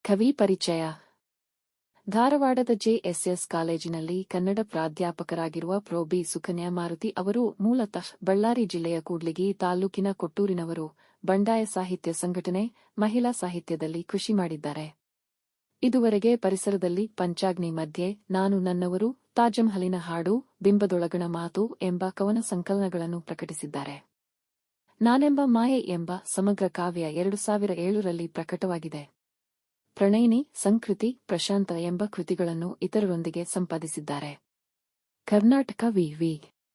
ಕವಿ ಪರಿಚಯ. ಧಾರವಾಡದ ಜೆಎಸ್ಎಸ್ ಕಾಲೇಜಿನಲ್ಲಿ ಕನ್ನಡ ಪ್ರಾಧ್ಯಾಪಕರಾಗಿರುವ ಪ್ರೊ ಬಿ. ಸುಕನ್ಯಾ ಮಾರುತಿ ಅವರು ಮೂಲತಃ ಬಳ್ಳಾರಿ ಜಿಲ್ಲೆಯ ಕೂಡ್ಲಿಗಿ ತಾಲೂಕಿನ ಕೊಟ್ಟೂರಿನವರು. ಬಂಡಾಯ ಸಾಹಿತ್ಯ ಸಂಘಟನೆ, ಮಹಿಳಾ ಸಾಹಿತ್ಯದಲ್ಲಿ ಕೃಷಿ ಮಾಡಿದ್ದಾರೆ. ಇದುವರೆಗೆ ಪರಿಸರದಲ್ಲಿ ಪಂಚಾಗ್ನಿ ಮಧ್ಯೆ, ನಾನು ನನ್ನವರು, ತಾಜ್ಮಹಲಿನ ಹಾಡು, ಬಿಂಬದೊಳಗಣ ಮಾತು ಎಂಬ ಕವನ ಸಂಕಲನಗಳನ್ನು ಪ್ರಕಟಿಸಿದ್ದಾರೆ. ನಾನೆಂಬ ಮಾಯೆ ಎಂಬ ಸಮಗ್ರ ಕಾವ್ಯ 2007ರಲ್ಲಿ ಪ್ರಕಟವಾಗಿದೆ. ಪ್ರಣಯಿನಿ, ಸಂಕೃತಿ, ಪ್ರಶಾಂತ ಎಂಬ ಕೃತಿಗಳನ್ನು ಇತರರೊಂದಿಗೆ ಸಂಪಾದಿಸಿದ್ದಾರೆ. ಕರ್ನಾಟಕ ವಿ.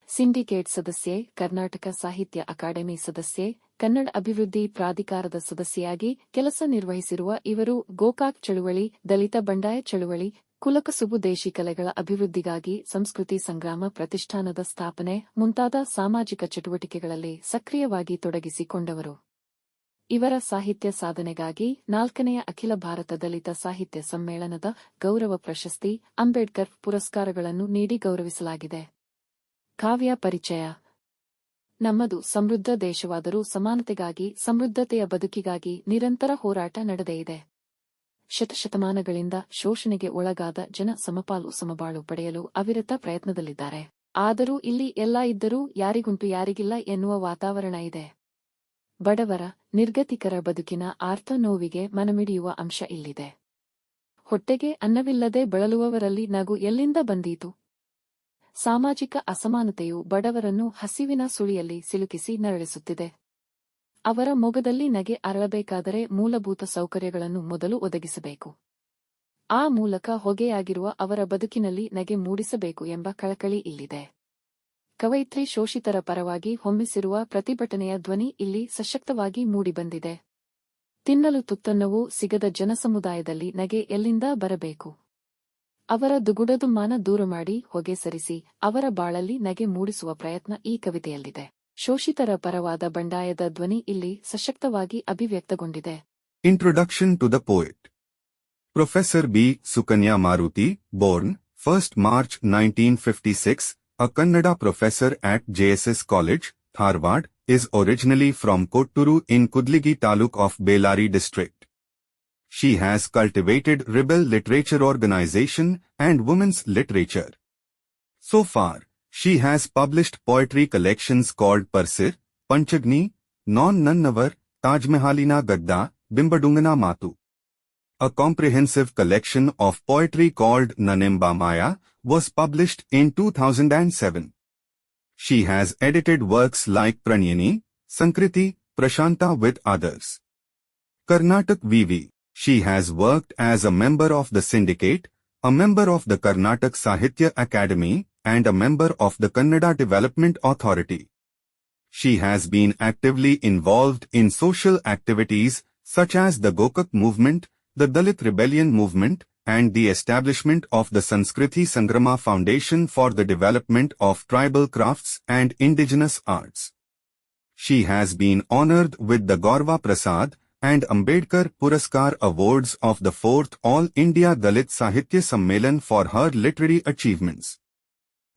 ಸಿಂಡಿಕೇಟ್ ಸದಸ್ಯೆ, ಕರ್ನಾಟಕ ಸಾಹಿತ್ಯ ಅಕಾಡೆಮಿ ಸದಸ್ಯೆ, ಕನ್ನಡ ಅಭಿವೃದ್ಧಿ ಪ್ರಾಧಿಕಾರದ ಸದಸ್ಯೆಯಾಗಿ ಕೆಲಸ ನಿರ್ವಹಿಸಿರುವ ಇವರು ಗೋಕಾಕ್ ಚಳುವಳಿ, ದಲಿತ ಬಂಡಾಯ ಚಳುವಳಿ, ಕುಲಕಸುಬು ದೇಶಿ ಕಲೆಗಳ ಅಭಿವೃದ್ಧಿಗಾಗಿ ಸಂಸ್ಕೃತಿ ಸಂಗ್ರಾಮ ಪ್ರತಿಷ್ಠಾನದ ಸ್ಥಾಪನೆ ಮುಂತಾದ ಸಾಮಾಜಿಕ ಚಟುವಟಿಕೆಗಳಲ್ಲಿ ಸಕ್ರಿಯವಾಗಿ ತೊಡಗಿಸಿಕೊಂಡವರು. ಇವರ ಸಾಹಿತ್ಯ ಸಾಧನೆಗಾಗಿ 4ನೇ ಅಖಿಲ ಭಾರತ ದಲಿತ ಸಾಹಿತ್ಯ ಸಮ್ಮೇಳನದ ಗೌರವ ಪ್ರಶಸ್ತಿ, ಅಂಬೇಡ್ಕರ್ ಪುರಸ್ಕಾರಗಳನ್ನು ನೀಡಿ ಗೌರವಿಸಲಾಗಿದೆ. ಕಾವ್ಯ ಪರಿಚಯ. ನಮ್ಮದು ಸಮೃದ್ಧ ದೇಶವಾದರೂ ಸಮಾನತೆಗಾಗಿ, ಸಮೃದ್ಧತೆಯ ಬದುಕಿಗಾಗಿ ನಿರಂತರ ಹೋರಾಟ ನಡೆದೇ ಇದೆ. ಶತಶತಮಾನಗಳಿಂದ ಶೋಷಣೆಗೆ ಒಳಗಾದ ಜನ ಸಮಪಾಲು ಸಮಬಾಳು ಪಡೆಯಲು ಅವಿರತ ಪ್ರಯತ್ನದಲ್ಲಿದ್ದಾರೆ. ಆದರೂ ಇಲ್ಲಿ ಎಲ್ಲ ಇದ್ದರೂ ಯಾರಿಗುಂಟು ಯಾರಿಗಿಲ್ಲ ಎನ್ನುವ ವಾತಾವರಣ ಇದೆ. ಬಡವರ, ನಿರ್ಗತಿಕರ ಬದುಕಿನ ಆರ್ತ ನೋವಿಗೆ ಮನಮಿಡಿಯುವ ಅಂಶ ಇಲ್ಲಿದೆ. ಹೊಟ್ಟೆಗೆ ಅನ್ನವಿಲ್ಲದೆ ಬಳಲುವವರಲ್ಲಿ ನಗು ಎಲ್ಲಿಂದ ಬಂದೀತು? ಸಾಮಾಜಿಕ ಅಸಮಾನತೆಯು ಬಡವರನ್ನು ಹಸಿವಿನ ಸುಳಿಯಲ್ಲಿ ಸಿಲುಕಿಸಿ ನರಳಿಸುತ್ತಿದೆ. ಅವರ ಮೊಗದಲ್ಲಿ ನಗೆ ಅರಳಬೇಕಾದರೆ ಮೂಲಭೂತ ಸೌಕರ್ಯಗಳನ್ನು ಮೊದಲು ಒದಗಿಸಬೇಕು. ಆ ಮೂಲಕ ಹೊಗೆಯಾಗಿರುವ ಅವರ ಬದುಕಿನಲ್ಲಿ ನಗೆ ಮೂಡಿಸಬೇಕು ಎಂಬ ಕಳಕಳಿ ಇಲ್ಲಿದೆ. ಕವಯಿತ್ರಿ ಶೋಷಿತರ ಪರವಾಗಿ ಹೊಮ್ಮಿಸಿರುವ ಪ್ರತಿಭಟನೆಯ ಧ್ವನಿ ಇಲ್ಲಿ ಸಶಕ್ತವಾಗಿ ಮೂಡಿಬಂದಿದೆ. ತಿನ್ನಲು ತುತ್ತನ್ನವೂ ಸಿಗದ ಜನಸಮುದಾಯದಲ್ಲಿ ನಗೆ ಎಲ್ಲಿಂದ ಬರಬೇಕು? ಅವರ ದುಗುಡದುಮ್ಮಾನ ದೂರ ಮಾಡಿ ಹೊಗೆ ಸರಿಸಿ ಅವರ ಬಾಳಲ್ಲಿ ನಗೆ ಮೂಡಿಸುವ ಪ್ರಯತ್ನ ಈ ಕವಿತೆಯಲ್ಲಿದೆ. ಶೋಷಿತರ ಪರವಾದ ಬಂಡಾಯದ ಧ್ವನಿ ಇಲ್ಲಿ ಸಶಕ್ತವಾಗಿ ಅಭಿವ್ಯಕ್ತಗೊಂಡಿದೆ. Introduction to the poet. Professor B. Sukanya Maruti, born 1st March 1956, a Kannada professor at JSS College, Dharwad, is originally from Kotturu in Kudligi Taluk of Bellary district. She has cultivated rebel literature organization and women's literature. So far, she has published poetry collections called Parsir, Panchagni, Non Nannavar, Tajmahalina Gadda, Bimbadungana Matu. A comprehensive collection of poetry called Nanemba Maya was published in 2007. She has edited works like Pranayini, Sankriti, Prashanta with others. Karnatak VV. She has worked as a member of the syndicate, a member of the Karnatak Sahitya Academy, and a member of the Kannada Development Authority. She has been actively involved in social activities such as the Gokak movement, the Dalit Rebellion movement, and the establishment of the Sanskriti Sangrama Foundation for the development of tribal crafts and indigenous arts. She has been honored with the Gaurav Prasad and Ambedkar Puraskar awards of the 4th All India Dalit Sahitya Sammelan for her literary achievements.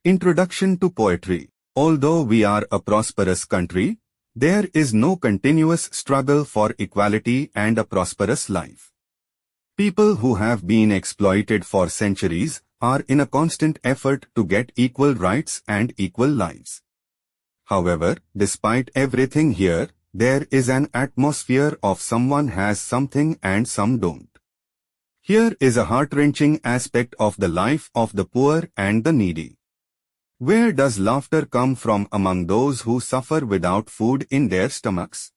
Introduction to poetry. Although we are a prosperous country, there is no continuous struggle for equality and a prosperous life. People who have been exploited for centuries are in a constant effort to get equal rights and equal lives. However, despite everything here, there is an atmosphere of someone has something and some don't. Here is a heart-wrenching aspect of the life of the poor and the needy. Where does laughter come from among those who suffer without food in their stomachs?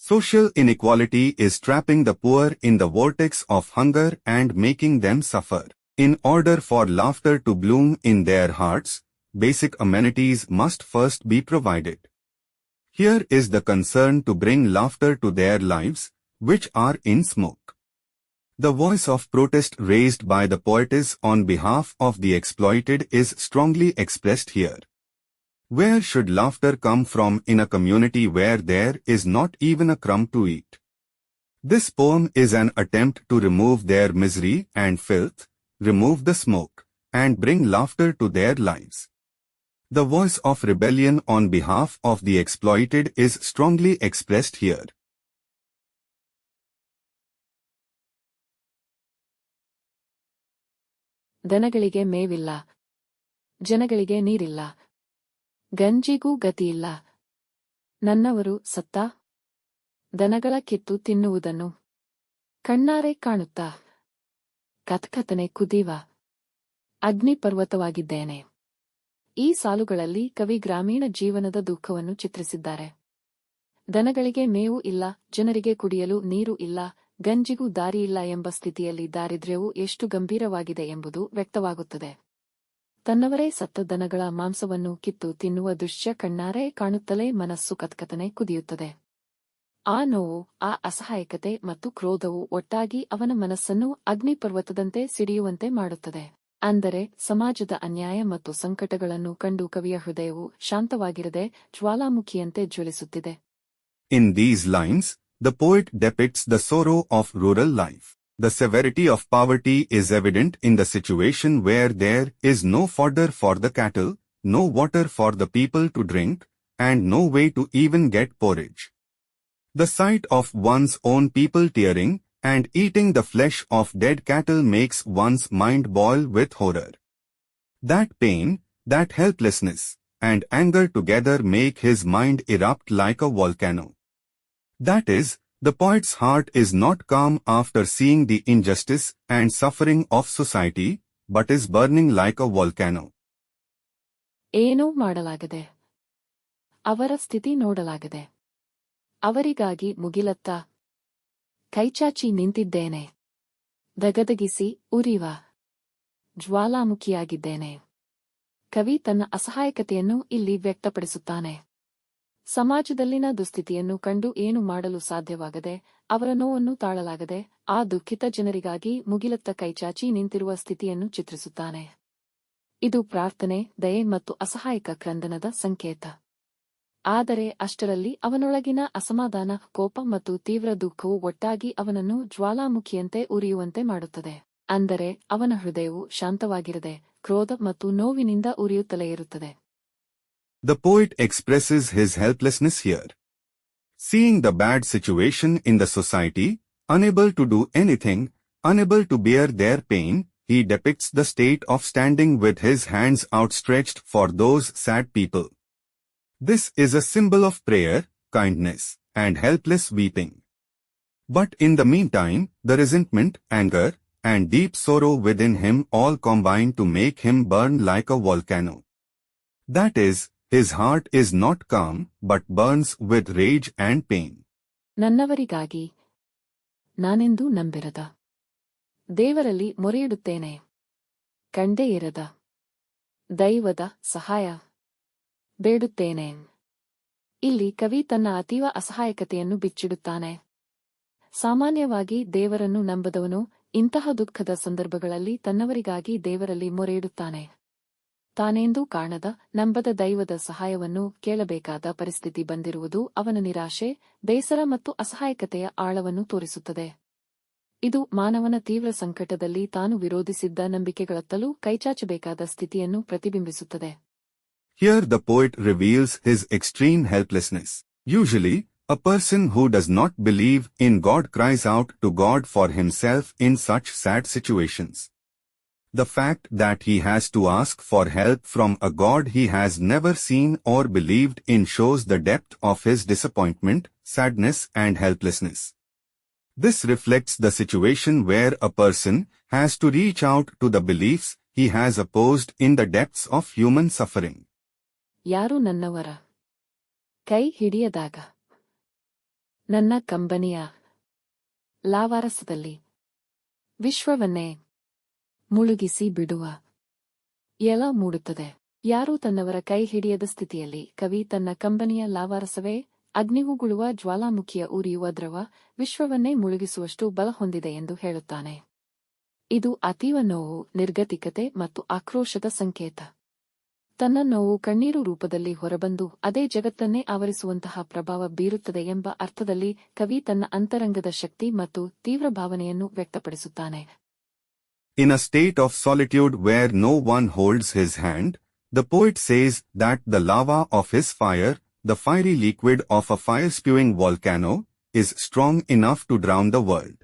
Social inequality is trapping the poor in the vortex of hunger and making them suffer. In order for laughter to bloom in their hearts, basic amenities must first be provided. Here is the concern to bring laughter to their lives, which are in smoke. The voice of protest raised by the poetess on behalf of the exploited is strongly expressed here. Where should laughter come from in a community where there is not even a crumb to eat? This poem is an attempt to remove their misery and filth, remove the smoke, and bring laughter to their lives. The voice of rebellion on behalf of the exploited is strongly expressed here. ದನಗಳಿಗೆ ಮೇವಿಲ್ಲ, ಜನಗಳಿಗೆ ನೀರಿಲ್ಲ, ಗಂಜಿಗೂ ಗತಿಯಿಲ್ಲ. ನನ್ನವರು ಸತ್ತ ದನಗಳ ಕಿತ್ತು ತಿನ್ನುವುದನ್ನು ಕಣ್ಣಾರೆ ಕಾಣುತ್ತಾ ಕತ್ಕತನೆ ಕುದೀವ ಅಗ್ನಿಪರ್ವತವಾಗಿದ್ದೇನೆ. ಈ ಸಾಲುಗಳಲ್ಲಿ ಕವಿ ಗ್ರಾಮೀಣ ಜೀವನದ ದುಃಖವನ್ನು ಚಿತ್ರಿಸಿದ್ದಾರೆ. ದನಗಳಿಗೆ ಮೇವು ಇಲ್ಲ, ಜನರಿಗೆ ಕುಡಿಯಲು ನೀರು ಇಲ್ಲ, ಗಂಜಿಗೂ ದಾರಿಯಿಲ್ಲ ಎಂಬ ಸ್ಥಿತಿಯಲ್ಲಿ ದಾರಿದ್ರ್ಯವು ಎಷ್ಟು ಗಂಭೀರವಾಗಿದೆ ಎಂಬುದು ವ್ಯಕ್ತವಾಗುತ್ತದೆ. ತನ್ನವರೇ ಸತ್ತ ದನಗಳ ಮಾಂಸವನ್ನು ಕಿತ್ತು ತಿನ್ನುವ ದೃಶ್ಯ ಕಣ್ಣಾರೆ ಕಾಣುತ್ತಲೇ ಮನಸ್ಸು ಕತ್ಕತನೆ ಕುದಿಯುತ್ತದೆ. ಆ ನೋವು, ಆ ಅಸಹಾಯಕತೆ ಮತ್ತು ಕ್ರೋಧವು ಒಟ್ಟಾಗಿ ಅವನ ಮನಸ್ಸನ್ನು ಅಗ್ನಿಪರ್ವತದಂತೆ ಸಿಡಿಯುವಂತೆ ಮಾಡುತ್ತದೆ. ಅಂದರೆ ಸಮಾಜದ ಅನ್ಯಾಯ ಮತ್ತು ಸಂಕಟಗಳನ್ನು ಕಂಡು ಕವಿಯ ಹೃದಯವು ಶಾಂತವಾಗಿರದೆ ಜ್ವಾಲಾಮುಖಿಯಂತೆ ಜ್ವಲಿಸುತ್ತಿದೆ. In these lines, the poet depicts the sorrow of rural life. The severity of poverty is evident in the situation where there is no fodder for the cattle, no water for the people to drink, and no way to even get porridge. The sight of one's own people tearing and eating the flesh of dead cattle makes one's mind boil with horror. That pain, that helplessness, and anger together make his mind erupt like a volcano. That is, the poet's heart is not calm after seeing the injustice and suffering of society, but is burning like a volcano. ಏನೂ ಮಾಡಲಾಗದೆ, ಅವರ ಸ್ಥಿತಿ ನೋಡಲಾಗದೆ, ಅವರಿಗಾಗಿ ಮುಗಿಲತ್ತ ಕೈಚಾಚಿ ನಿಂತಿದ್ದೇನೆ, ದಗದಗಿಸಿ ಉರಿವ ಜ್ವಾಲಾಮುಖಿಯಾಗಿದ್ದೇನೆ. ಕವಿ ತನ್ನ ಅಸಹಾಯಕತೆಯನ್ನು ಇಲ್ಲಿ ವ್ಯಕ್ತಪಡಿಸುತ್ತಾನೆ. ಸಮಾಜದಲ್ಲಿನ ದುಸ್ಥಿತಿಯನ್ನು ಕಂಡು ಏನು ಮಾಡಲು ಸಾಧ್ಯವಾಗದೆ, ಅವರ ನೋವನ್ನು ತಾಳಲಾಗದೆ, ಆ ದುಃಖಿತ ಜನರಿಗಾಗಿ ಮುಗಿಲತ್ತ ಕೈಚಾಚಿ ನಿಂತಿರುವ ಸ್ಥಿತಿಯನ್ನು ಚಿತ್ರಿಸುತ್ತಾನೆ. ಇದು ಪ್ರಾರ್ಥನೆ, ದಯೆ ಮತ್ತು ಅಸಹಾಯಕ ಕ್ರಂದನದ ಸಂಕೇತ. ಆದರೆ ಅಷ್ಟರಲ್ಲಿ ಅವನೊಳಗಿನ ಅಸಮಾಧಾನ, ಕೋಪ ಮತ್ತು ತೀವ್ರ ದುಃಖವು ಒಟ್ಟಾಗಿ ಅವನನ್ನು ಜ್ವಾಲಾಮುಖಿಯಂತೆ ಉರಿಯುವಂತೆ ಮಾಡುತ್ತದೆ. ಅಂದರೆ ಅವನ ಹೃದಯವು ಶಾಂತವಾಗಿರದೆ, ಕ್ರೋಧ ಮತ್ತು ನೋವಿನಿಂದ ಉರಿಯುತ್ತಲೇ ಇರುತ್ತದೆ. The poet expresses his helplessness here. Seeing the bad situation in the society, unable to do anything, unable to bear their pain, he depicts the state of standing with his hands outstretched for those sad people. This is a symbol of prayer, kindness, and helpless weeping. But in the meantime, the resentment, anger, and deep sorrow within him all combine to make him burn like a volcano. That is, his heart is not calm, but burns with rage and pain. ನನ್ನವರಿಗಾಗಿ ನಾನೆಂದೂ ನಂಬಿರದ ದೇವರಲ್ಲಿ ಮೊರೆಯಿಡುತ್ತೇನೆ, ಕಂಡೇ ಇರದ ದೈವದ ಸಹಾಯ ಬೇಡುತ್ತೇನೆ. ಇಲ್ಲಿ ಕವಿ ತನ್ನ ಅತೀವ ಅಸಹಾಯಕತೆಯನ್ನು ಬಿಚ್ಚಿಡುತ್ತಾನೆ. ಸಾಮಾನ್ಯವಾಗಿ ದೇವರನ್ನು ನಂಬದವನು ಇಂತಹ ದುಃಖದ ಸಂದರ್ಭಗಳಲ್ಲಿ ತನ್ನವರಿಗಾಗಿ ದೇವರಲ್ಲಿ ಮೊರೆಯಿಡುತ್ತಾನೆ. ತಾನೆಂದೂ ಕಾಣದ, ನಂಬದ ದೈವದ ಸಹಾಯವನ್ನು ಕೇಳಬೇಕಾದ ಪರಿಸ್ಥಿತಿ ಬಂದಿರುವುದು ಅವನ ನಿರಾಶೆ, ಬೇಸರ ಮತ್ತು ಅಸಹಾಯಕತೆಯ ಆಳವನ್ನು ತೋರಿಸುತ್ತದೆ. ಇದು ಮಾನವನ ತೀವ್ರ ಸಂಕಟದಲ್ಲಿ ತಾನು ವಿರೋಧಿಸಿದ್ದ ನಂಬಿಕೆಗಳತ್ತಲೂ ಕೈಚಾಚಬೇಕಾದ ಸ್ಥಿತಿಯನ್ನು ಪ್ರತಿಬಿಂಬಿಸುತ್ತದೆ. Here the poet reveals his extreme helplessness. Usually, a person who does not believe in God cries out to God for himself in such sad situations. The fact that he has to ask for help from a God he has never seen or believed in shows the depth of his disappointment, sadness, and helplessness. This reflects the situation where a person has to reach out to the beliefs he has opposed in the depths of human suffering. ಯಾರು ನನ್ನವರ ಕೈ ಹಿಡಿಯದಾಗ ನನ್ನ ಕಂಬನಿಯ ಲಾವಾರಸದಲ್ಲಿ ವಿಶ್ವವನ್ನೇ ಮುಳುಗಿಸಿ ಬಿಡುವ ಎಲ ಮೂಡುತ್ತದೆ. ಯಾರೂ ತನ್ನವರ ಕೈ ಹಿಡಿಯದ ಸ್ಥಿತಿಯಲ್ಲಿ ಕವಿ ತನ್ನ ಕಂಬನಿಯ ಲಾವಾರಸವೇ ಅಗ್ನಿಗುಗುಳುವ ಜ್ವಾಲಾಮುಖಿಯ ಉರಿಯುವ ದ್ರವ ವಿಶ್ವವನ್ನೇ ಮುಳುಗಿಸುವಷ್ಟು ಬಲ ಹೊಂದಿದೆ ಎಂದು ಹೇಳುತ್ತಾನೆ. ಇದು ಅತೀವ ನೋವು, ನಿರ್ಗತಿಕತೆ ಮತ್ತು ಆಕ್ರೋಶದ ಸಂಕೇತ. ತನ್ನ ನೋವು ಕಣ್ಣೀರು ರೂಪದಲ್ಲಿ ಹೊರಬಂದು ಅದೇ ಜಗತ್ತನ್ನೇ ಆವರಿಸುವಂತಹ ಪ್ರಭಾವ ಬೀರುತ್ತದೆ ಎಂಬ ಅರ್ಥದಲ್ಲಿ ಕವಿ ತನ್ನ ಅಂತರಂಗದ ಶಕ್ತಿ ಮತ್ತು ತೀವ್ರ ಭಾವನೆಯನ್ನು ವ್ಯಕ್ತಪಡಿಸುತ್ತಾನೆ. In a state of solitude where no one holds his hand, the poet says that the lava of his fire, the fiery liquid of a fire-spewing volcano, is strong enough to drown the world.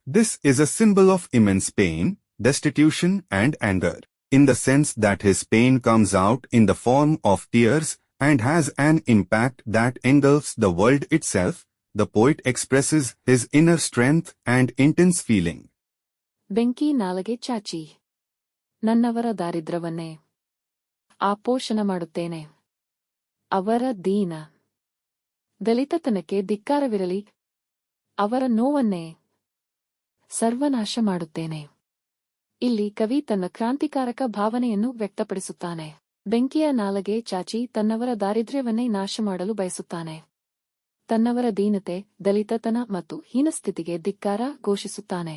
This is a symbol of immense pain, destitution and anger, in the sense that his pain comes out in the form of tears and has an impact that engulfs the world itself. The poet expresses his inner strength and intense feeling. ಬೆಂಕಿ ನಾಲಗೆ ಚಾಚಿ ನನ್ನವರ ದಾರಿದ್ರ್ಯವನ್ನೇ ಆಪೋಷಣ ಮಾಡುತ್ತೇನೆ. ಅವರ ದೀನ ದಲಿತತನಕ್ಕೆ ಧಿಕ್ಕಾರವಿರಲಿ. ಅವರ ನೋವನ್ನೇ ಸರ್ವನಾಶ ಮಾಡುತ್ತೇನೆ. ಇಲ್ಲಿ ಕವಿ ತನ್ನ ಕ್ರಾಂತಿಕಾರಕ ಭಾವನೆಯನ್ನು ವ್ಯಕ್ತಪಡಿಸುತ್ತಾನೆ. ಬೆಂಕಿಯ ನಾಲಗೆ ಚಾಚಿ ತನ್ನವರ ದಾರಿದ್ರ್ಯವನ್ನೇ ನಾಶ ಮಾಡಲು ಬಯಸುತ್ತಾನೆ. ತನ್ನವರ ದೀನತೆ, ದಲಿತತನ ಮತ್ತು ಹೀನಸ್ಥಿತಿಗೆ ಧಿಕ್ಕಾರ ಘೋಷಿಸುತ್ತಾನೆ.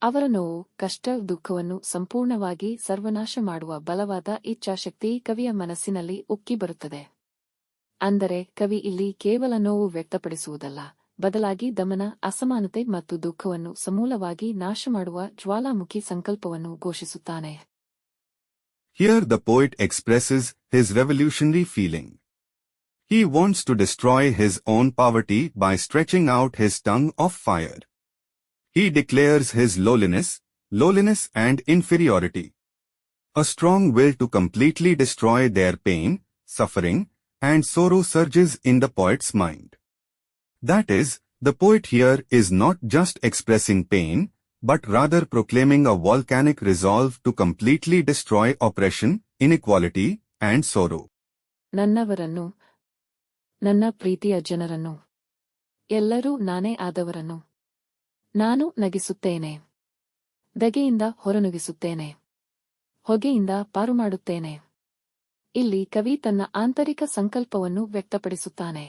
ಅವರ ನೋವು, ಕಷ್ಟ, ದುಃಖವನ್ನು ಸಂಪೂರ್ಣವಾಗಿ ಸರ್ವನಾಶ ಮಾಡುವ ಬಲವಾದ ಇಚ್ಛಾಶಕ್ತಿ ಕವಿಯ ಮನಸ್ಸಿನಲ್ಲಿ ಉಕ್ಕಿ ಬರುತ್ತದೆ. ಅಂದರೆ ಕವಿ ಇಲ್ಲಿ ಕೇವಲ ನೋವು ವ್ಯಕ್ತಪಡಿಸುವುದಲ್ಲ, ಬದಲಾಗಿ ದಮನ, ಅಸಮಾನತೆ ಮತ್ತು ದುಃಖವನ್ನು ಸಮೂಲವಾಗಿ ನಾಶ ಮಾಡುವ ಜ್ವಾಲಾಮುಖಿ ಸಂಕಲ್ಪವನ್ನು ಘೋಷಿಸುತ್ತಾನೆ. Here the poet expresses his revolutionary feeling. He wants to destroy his own poverty by stretching out his tongue of fire. He declares his lowliness and inferiority. A strong will to completely destroy their pain, suffering, and sorrow surges in the poet's mind. That is, the poet here is not just expressing pain, but rather proclaiming a volcanic resolve to completely destroy oppression, inequality, and sorrow. ನನ್ನವರನ್ನು, ನನ್ನ ಪ್ರೀತಿಯ ಜನರನ್ನು, ಎಲ್ಲರೂ ನಾನೇ ಆದವರನ್ನು ನಾನು ನಗಿಸುತ್ತೇನೆ. ಧಗೆಯಿಂದ ಹೊರನುಗಿಸುತ್ತೇನೆ. ಹೊಗೆಯಿಂದ ಪಾರುಮಾಡುತ್ತೇನೆ. ಇಲ್ಲಿ ಕವಿ ತನ್ನ ಆಂತರಿಕ ಸಂಕಲ್ಪವನ್ನು ವ್ಯಕ್ತಪಡಿಸುತ್ತಾನೆ.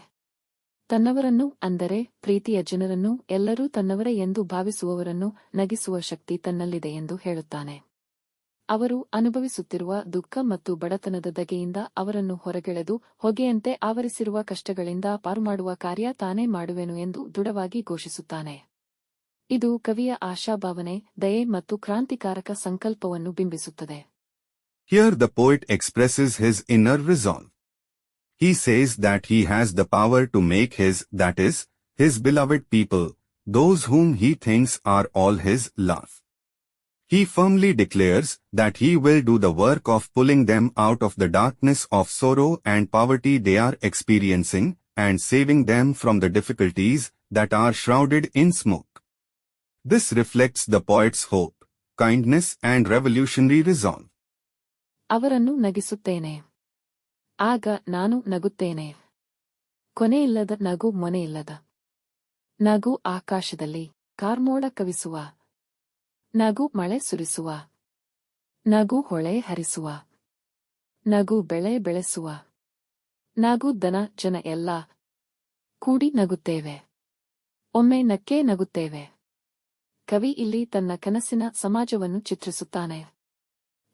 ತನ್ನವರನ್ನು ಅಂದರೆ ಪ್ರೀತಿಯ ಜನರನ್ನು, ಎಲ್ಲರೂ ತನ್ನವರೇ ಎಂದು ಭಾವಿಸುವವರನ್ನು ನಗಿಸುವ ಶಕ್ತಿ ತನ್ನಲ್ಲಿದೆ ಎಂದು ಹೇಳುತ್ತಾನೆ. ಅವರು ಅನುಭವಿಸುತ್ತಿರುವ ದುಃಖ ಮತ್ತು ಬಡತನದ ಧಗೆಯಿಂದ ಅವರನ್ನು ಹೊರಗೆಳೆದು ಹೊಗೆಯಂತೆ ಆವರಿಸಿರುವ ಕಷ್ಟಗಳಿಂದ ಪಾರುಮಾಡುವ ಕಾರ್ಯ ತಾನೇ ಮಾಡುವೆನು ಎಂದು ದೃಢವಾಗಿ ಘೋಷಿಸುತ್ತಾನೆ. ಇದು ಕವಿಯ ಆಶಾಭಾವನೆ, ದಯೆ ಮತ್ತು ಕ್ರಾಂತಿಕಾರಕ ಸಂಕಲ್ಪವನ್ನು ಬಿಂಬಿಸುತ್ತದೆ. Here the poet expresses his inner resolve. He says that he has the power to make that is, his beloved people, those whom he thinks are all his, laugh. He firmly declares that he will do the work of pulling them out of the darkness of sorrow and poverty they are experiencing, and saving them from the difficulties that are shrouded in smoke. This reflects the poet's hope, kindness and revolutionary resolve. ಅವರನ್ನು ನಗಿಸುತ್ತೇನೆ. ಆಗ ನಾನು ನಗುತ್ತೇನೆ. ಕೊನೆಯಿಲ್ಲದ ನಗು, ಮೊನೆಯಿಲ್ಲದ ನಗು, ಆಕಾಶದಲ್ಲಿ ಕಾರ್ಮೋಡ ಕವಿಸುವ ನಗು, ಮಳೆ ಸುರಿಸುವ ನಗು, ಹೊಳೆ ಹರಿಸುವ ನಗು, ಬೆಳೆ ಬೆಳೆಸುವ ನಗು, ದನ ಜನ ಎಲ್ಲ ಕೂಡಿ ನಗುತ್ತೇವೆ. ಒಮ್ಮೆ ನಕ್ಕೇ ನಗುತ್ತೇವೆ. ಕವಿ ಇಲ್ಲಿ ತನ್ನ ಕನಸಿನ ಸಮಾಜವನ್ನು ಚಿತ್ರಿಸುತ್ತಾನೆ.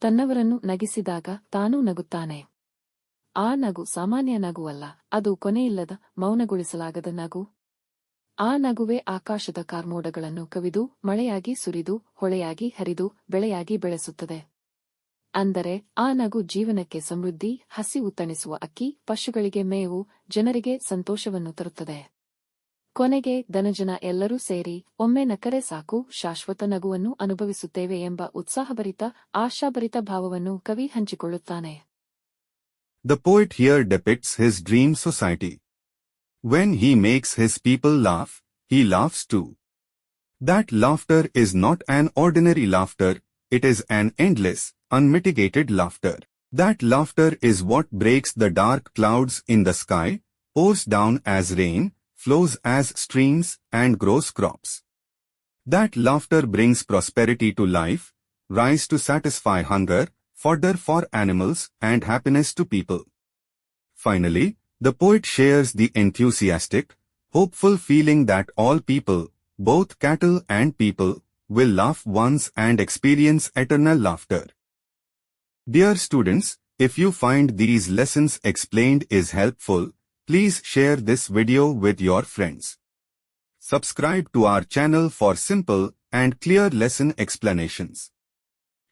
ತನ್ನವರನ್ನು ನಗಿಸಿದಾಗ ತಾನೂ ನಗುತ್ತಾನೆ. ಆ ನಗು ಸಾಮಾನ್ಯ ನಗುವಲ್ಲ, ಅದು ಕೊನೆಯಿಲ್ಲದ, ಮೌನಗೊಳಿಸಲಾಗದ ನಗು. ಆ ನಗುವೇ ಆಕಾಶದ ಕಾರ್ಮೋಡಗಳನ್ನು ಕವಿದು, ಮಳೆಯಾಗಿ ಸುರಿದು, ಹೊಳೆಯಾಗಿ ಹರಿದು, ಬೆಳೆಯಾಗಿ ಬೆಳೆಸುತ್ತದೆ. ಅಂದರೆ ಆ ನಗು ಜೀವನಕ್ಕೆ ಸಮೃದ್ಧಿ, ಹಸಿವು ತಣಿಸುವ ಅಕ್ಕಿ, ಪಶುಗಳಿಗೆ ಮೇವು, ಜನರಿಗೆ ಸಂತೋಷವನ್ನು ತರುತ್ತದೆ. ಕೊನೆಗೆ ದನಜನ ಎಲ್ಲರೂ ಸೇರಿ ಒಮ್ಮೆ ನಕ್ಕರೆ ಸಾಕು, ಶಾಶ್ವತ ನಗುವನ್ನು ಅನುಭವಿಸುತ್ತೇವೆ ಎಂಬ ಉತ್ಸಾಹಭರಿತ, ಆಶಾಭರಿತ ಭಾವವನ್ನು ಕವಿ ಹಂಚಿಕೊಳ್ಳುತ್ತಾನೆ. The poet here depicts his dream society. When he makes his people laugh, he laughs too. That laughter is not an ordinary laughter, it is an endless, unmitigated laughter. That laughter is what breaks the dark clouds in the sky, pours down as rain, flows as streams, and grows crops. That laughter brings prosperity to life, rise to satisfy hunger, fodder for animals, and happiness to people. Finally, the poet shares the enthusiastic, hopeful feeling that all people, both cattle and people, will laugh once and experience eternal laughter. Dear students, if you find these lessons explained is helpful, please share this video with your friends. Subscribe to our channel for simple and clear lesson explanations.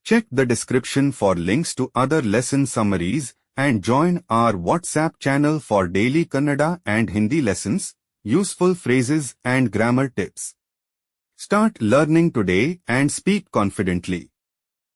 Check the description for links to other lesson summaries and join our WhatsApp channel for daily Kannada and Hindi lessons, useful phrases and grammar tips. Start learning today and speak confidently.